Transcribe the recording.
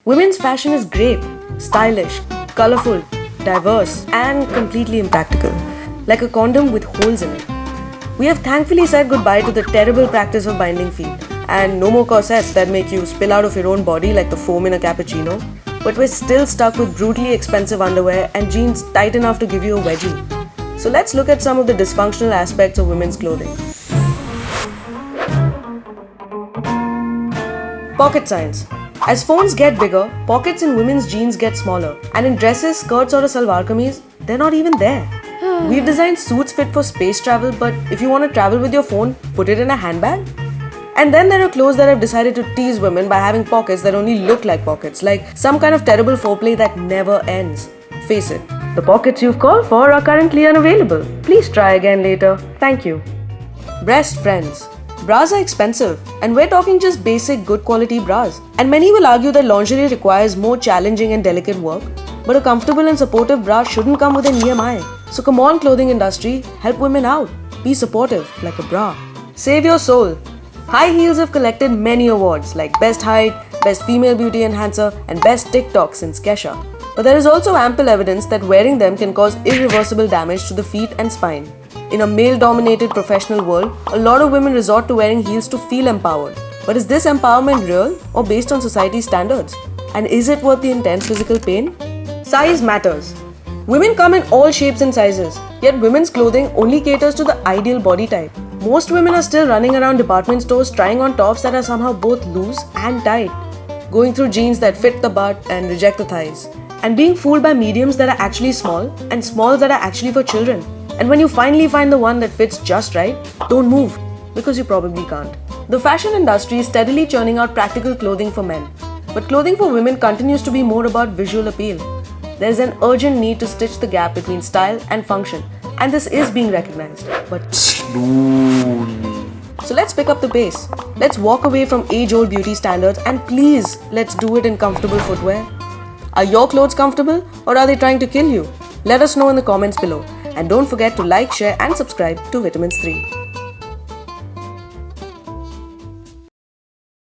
Women's fashion is great, stylish, colorful, diverse, and completely impractical, like a condom with holes in it. We have thankfully said goodbye to the terrible practice of binding feet, and no more corsets that make you spill out of your own body like the foam in a cappuccino. But we're still stuck with brutally expensive underwear and jeans tight enough to give you a wedgie. So let's look at some of the dysfunctional aspects of women's clothing. Pocket signs. As phones get bigger, pockets in women's jeans get smaller, and in dresses, skirts, or a salwar kameez, they're not even there. We've designed suits fit for space travel, but if you want to travel with your phone, put it in a handbag. And then there are clothes that have decided to tease women by having pockets that only look like pockets, like some kind of terrible foreplay that never ends. Face it, the pockets you've called for are currently unavailable. Please try again later. Thank you. Breast friends. Bras are expensive, and we're talking just basic, good quality bras. And many will argue that lingerie requires more challenging and delicate work, but a comfortable and supportive bra shouldn't come with an EMI. So come on, clothing industry, help women out. Be supportive, like a bra. Save your soul. High heels have collected many awards like Best Height, Best Female Beauty Enhancer, and Best TikTok since Kesha. But there is also ample evidence that wearing them can cause irreversible damage to the feet and spine. In a male-dominated professional world, a lot of women resort to wearing heels to feel empowered. But is this empowerment real or based on society's standards? And is it worth the intense physical pain? Size matters. Women come in all shapes and sizes, yet women's clothing only caters to the ideal body type. Most women are still running around department stores trying on tops that are somehow both loose and tight, going through jeans that fit the butt and reject the thighs, and being fooled by mediums that are actually small and smalls that are actually for children. And when you finally find the one that fits just right, don't move, because you probably can't. The fashion industry is steadily churning out practical clothing for men, but clothing for women continues to be more about visual appeal. There's an urgent need to stitch the gap between style and function, and this is being recognized. But slowly. So let's pick up the pace. Let's walk away from age-old beauty standards, and please, let's do it in comfortable footwear. Are your clothes comfortable, or are they trying to kill you? Let us know in the comments below. And don't forget to like, share and subscribe to Vitamins 3.